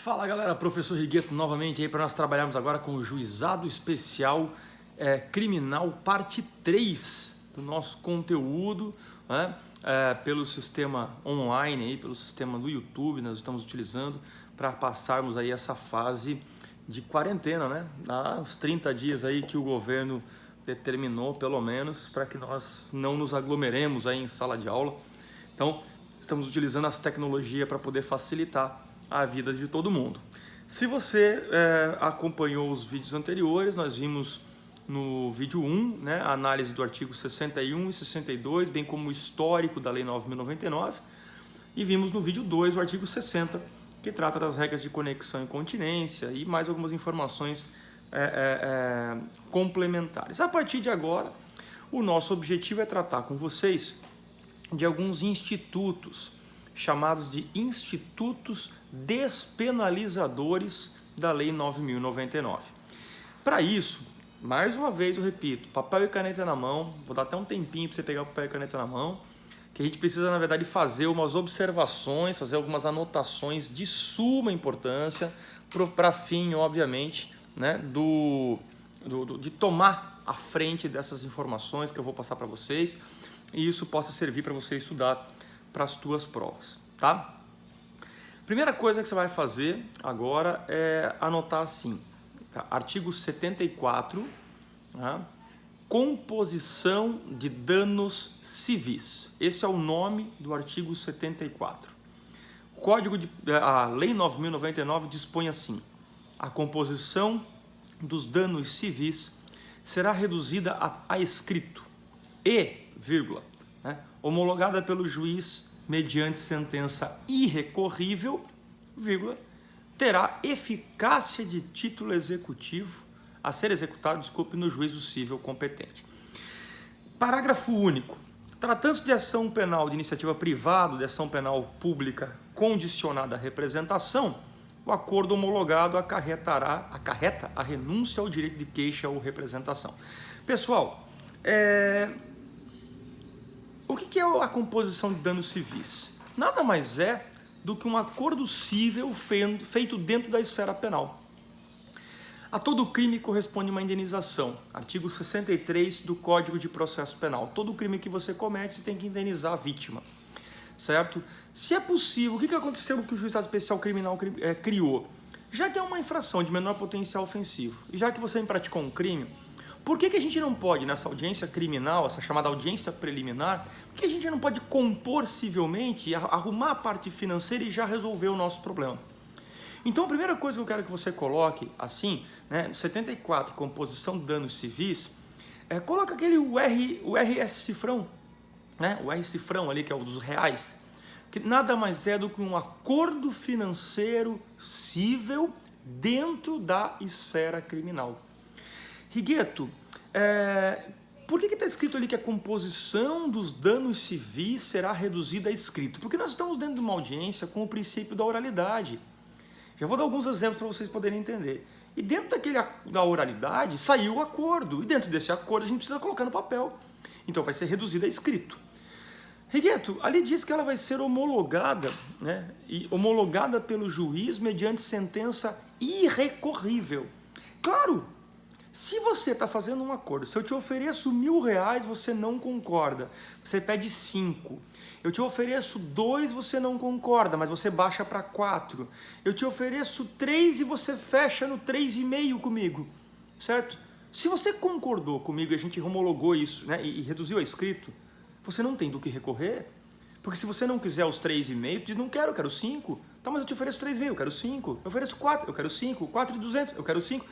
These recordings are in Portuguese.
Fala galera, professor Rigueto novamente aí para nós trabalharmos agora com o Juizado Especial Criminal parte 3 do nosso conteúdo, né? Pelo sistema online, aí, pelo sistema do YouTube, nós estamos utilizando para passarmos aí essa fase de quarentena, né? Há uns 30 dias aí que o governo determinou, pelo menos, para que nós não nos aglomeremos aí em sala de aula. Então, estamos utilizando as tecnologias para poder facilitar a vida de todo mundo. Se você acompanhou os vídeos anteriores, nós vimos no vídeo 1, né, a análise do artigo 61 e 62, bem como o histórico da Lei 9.099, e vimos no vídeo 2 o artigo 60, que trata das regras de conexão e continência e mais algumas informações complementares. A partir de agora, o nosso objetivo é tratar com vocês de alguns institutos chamados de institutos despenalizadores da Lei 9.099. Para isso, mais uma vez eu repito, papel e caneta na mão, vou dar até um tempinho para você pegar o papel e caneta na mão, que a gente precisa, na verdade, fazer umas observações, fazer algumas anotações de suma importância para fim, obviamente, né, de tomar a frente dessas informações que eu vou passar para vocês e isso possa servir para você estudar para as tuas provas, tá? Primeira coisa que você vai fazer agora é anotar assim, tá? Artigo 74, tá? Composição de danos civis. Esse é o nome do artigo 74. A Lei 9.099 dispõe assim: a composição dos danos civis será reduzida a escrito e, vírgula, né, homologada pelo juiz mediante sentença irrecorrível, vírgula, terá eficácia de título executivo a ser executado, no juízo civil competente. Parágrafo único. Tratando-se de ação penal de iniciativa privada, de ação penal pública condicionada à representação, o acordo homologado acarreta a renúncia ao direito de queixa ou representação. Pessoal, o que é a composição de danos civis? Nada mais é do que um acordo cível feito dentro da esfera penal. A todo crime corresponde uma indenização. Artigo 63 do Código de Processo Penal. Todo crime que você comete, você tem que indenizar a vítima. Certo? Se é possível, o que aconteceu que o Juizado Especial Criminal criou? Já que é uma infração de menor potencial ofensivo, e já que você praticou um crime, por que a gente não pode, nessa audiência criminal, essa chamada audiência preliminar, por que a gente não pode compor civilmente, arrumar a parte financeira e já resolver o nosso problema? Então, a primeira coisa que eu quero que você coloque, assim, né, 74, composição de danos civis, coloca aquele o RS cifrão, né, o R cifrão ali, que é o dos reais, que nada mais é do que um acordo financeiro cível dentro da esfera criminal. Rigueto, por que está escrito ali que a composição dos danos civis será reduzida a escrito? Porque nós estamos dentro de uma audiência com o princípio da oralidade. Já vou dar alguns exemplos para vocês poderem entender. E dentro da oralidade saiu o acordo. E dentro desse acordo a gente precisa colocar no papel. Então vai ser reduzida a escrito. Rigueto, ali diz que ela vai ser homologada, né? E homologada pelo juiz mediante sentença irrecorrível. Claro! Se você está fazendo um acordo, se eu te ofereço R$1.000, você não concorda, você pede 5. Eu te ofereço 2, você não concorda, mas você baixa para 4. Eu te ofereço 3 e você fecha no 3,5 comigo, certo? Se você concordou comigo e a gente homologou isso, né, e reduziu a escrito, você não tem do que recorrer, porque se você não quiser os 3,5, diz, não quero, eu quero 5. Tá, mas eu te ofereço 3,5, eu quero 5. Eu ofereço 4, eu quero 5. 4.200, eu quero 5.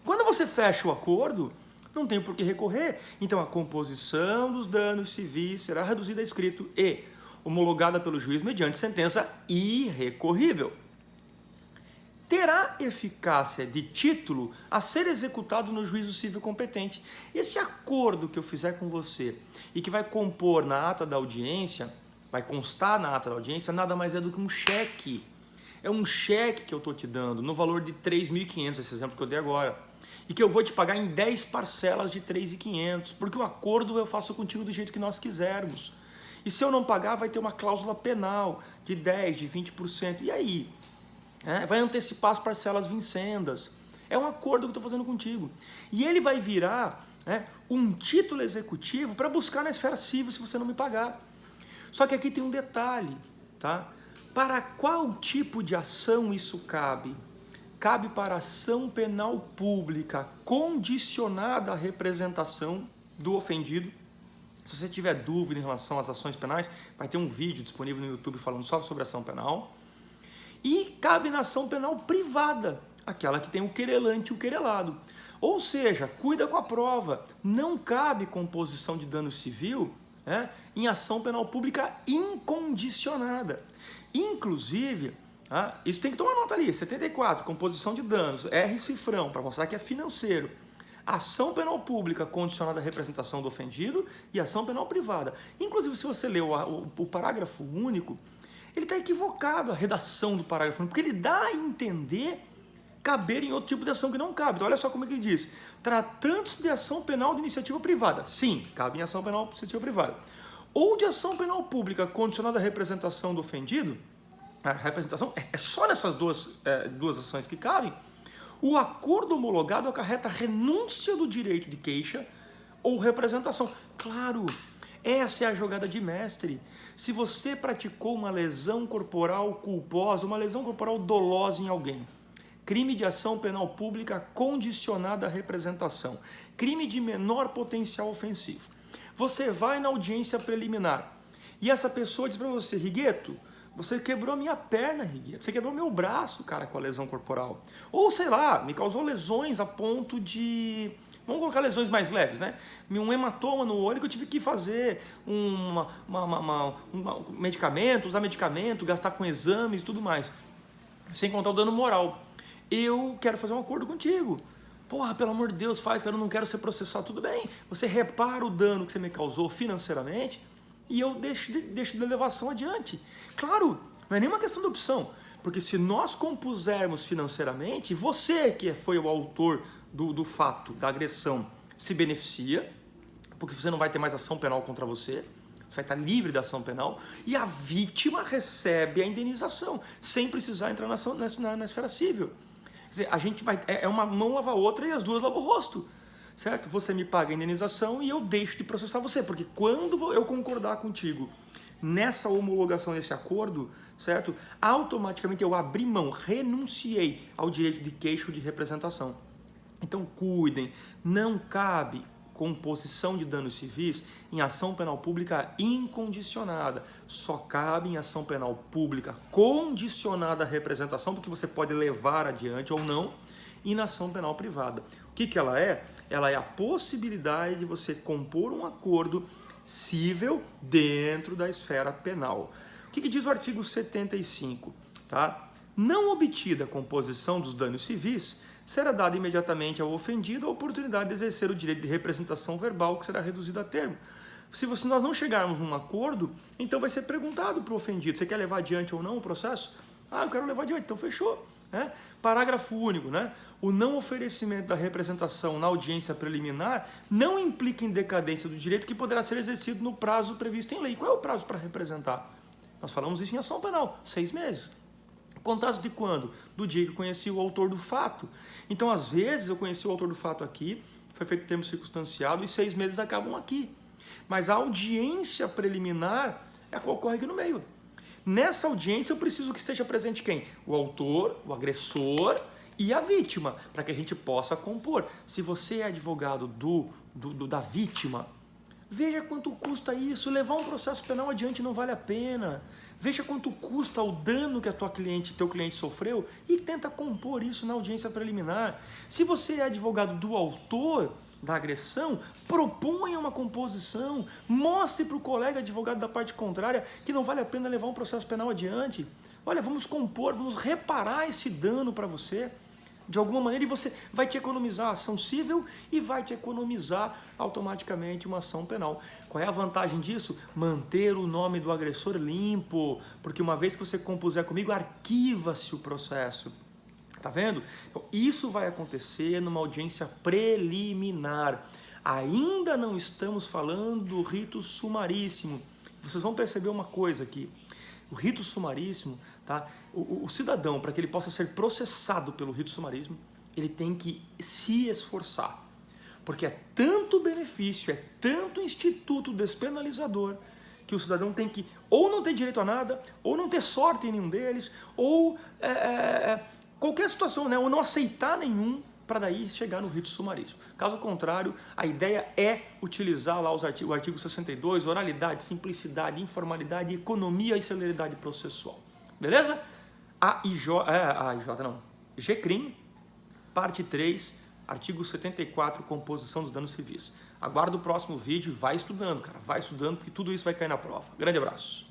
Quando você fecha o acordo, não tem por que recorrer. Então, a composição dos danos civis será reduzida a escrito e homologada pelo juiz mediante sentença irrecorrível. Terá eficácia de título a ser executado no juízo civil competente. Esse acordo que eu fizer com você e que vai compor na ata da audiência, vai constar na ata da audiência, nada mais é do que um cheque. É um cheque que eu estou te dando no valor de 3.500, esse exemplo que eu dei agora. E que eu vou te pagar em 10 parcelas de 3.500, porque o acordo eu faço contigo do jeito que nós quisermos. E se eu não pagar, vai ter uma cláusula penal de 10%, de 20%. E aí? vai antecipar as parcelas vincendas. É um acordo que eu estou fazendo contigo. E ele vai virar um título executivo para buscar na esfera civil se você não me pagar. Só que aqui tem um detalhe, tá? Para qual tipo de ação isso cabe? Cabe para ação penal pública condicionada à representação do ofendido. Se você tiver dúvida em relação às ações penais, vai ter um vídeo disponível no YouTube falando só sobre ação penal. E cabe na ação penal privada, aquela que tem o querelante e o querelado. Ou seja, cuida com a prova. Não cabe composição de dano civil em ação penal pública incondicionada. Inclusive, isso tem que tomar nota ali, 74, composição de danos, R cifrão, para mostrar que é financeiro. Ação penal pública condicionada à representação do ofendido e ação penal privada. Inclusive, se você leu o parágrafo único, ele está equivocado, a redação do parágrafo único, porque ele dá a entender caber em outro tipo de ação que não cabe. Então, olha só como é que ele diz. Tratando-se de ação penal de iniciativa privada. Sim, cabe em ação penal de iniciativa privada. Ou de ação penal pública condicionada à representação do ofendido, a representação é só nessas duas ações que cabem, o acordo homologado acarreta renúncia do direito de queixa ou representação. Claro, essa é a jogada de mestre. Se você praticou uma lesão corporal culposa, uma lesão corporal dolosa em alguém, crime de ação penal pública condicionada à representação, crime de menor potencial ofensivo, você vai na audiência preliminar e essa pessoa diz para você, Rigueto, você quebrou minha perna, Rigueto. Você quebrou meu braço, cara, com a lesão corporal. Ou, sei lá, me causou lesões a ponto de... Vamos colocar lesões mais leves, né? Um hematoma no olho que eu tive que fazer medicamento, usar medicamento, gastar com exames e tudo mais. Sem contar o dano moral. Eu quero fazer um acordo contigo. Porra, pelo amor de Deus, faz, cara, eu não quero ser processado. Tudo bem, você repara o dano que você me causou financeiramente e eu deixo de elevação adiante. Claro, não é nenhuma questão de opção, porque se nós compusermos financeiramente, você que foi o autor do fato, da agressão, se beneficia, porque você não vai ter mais ação penal contra você vai estar livre da ação penal, e a vítima recebe a indenização, sem precisar entrar na esfera civil. Quer dizer, a gente vai, uma mão lava a outra e as duas lavam o rosto. Certo? Você me paga a indenização e eu deixo de processar você, porque quando eu concordar contigo nessa homologação desse acordo, certo? Automaticamente eu abri mão, renunciei ao direito de queixa ou de representação. Então cuidem, não cabe composição de danos civis em ação penal pública incondicionada. Só cabe em ação penal pública condicionada à representação, porque você pode levar adiante ou não, e na ação penal privada. O que ela é? Ela é a possibilidade de você compor um acordo cível dentro da esfera penal. O que diz o artigo 75? Tá? Não obtida a composição dos danos civis, será dada imediatamente ao ofendido a oportunidade de exercer o direito de representação verbal, que será reduzido a termo. Se nós não chegarmos num acordo, então vai ser perguntado para o ofendido, você quer levar adiante ou não o processo? Ah, eu quero levar adiante, então fechou. Né? Parágrafo único, né? O não oferecimento da representação na audiência preliminar não implica em decadência do direito que poderá ser exercido no prazo previsto em lei. Qual é o prazo para representar? Nós falamos isso em ação penal, 6 meses. Contados de quando? Do dia que eu conheci o autor do fato. Então, às vezes, eu conheci o autor do fato aqui, foi feito termo circunstanciado e 6 meses acabam aqui. Mas a audiência preliminar é a qual ocorre aqui no meio. Nessa audiência eu preciso que esteja presente quem? O autor, o agressor e a vítima, para que a gente possa compor. Se você é advogado da vítima, veja quanto custa isso. Levar um processo penal adiante não vale a pena. Veja quanto custa o dano que teu cliente sofreu e tenta compor isso na audiência preliminar. Se você é advogado do autor da agressão, proponha uma composição, mostre para o colega advogado da parte contrária que não vale a pena levar um processo penal adiante. Olha, vamos compor, vamos reparar esse dano para você, de alguma maneira, e você vai te economizar a ação civil e vai te economizar automaticamente uma ação penal. Qual é a vantagem disso? Manter o nome do agressor limpo, porque uma vez que você compuser comigo, arquiva-se o processo. Tá vendo? Então, isso vai acontecer numa audiência preliminar. Ainda não estamos falando do rito sumaríssimo. Vocês vão perceber uma coisa aqui. O rito sumaríssimo Tá? O cidadão, para que ele possa ser processado pelo rito sumaríssimo, ele tem que se esforçar. Porque é tanto benefício, é tanto instituto despenalizador, que o cidadão tem que ou não ter direito a nada, ou não ter sorte em nenhum deles, ou qualquer situação, né? Ou não aceitar nenhum, para daí chegar no rito sumaríssimo. Caso contrário, a ideia é utilizar lá o artigo 62, oralidade, simplicidade, informalidade, economia e celeridade processual. Beleza? GCRIM, parte 3, artigo 74, composição dos danos civis. Aguarda o próximo vídeo e vai estudando, cara. Vai estudando, porque tudo isso vai cair na prova. Grande abraço.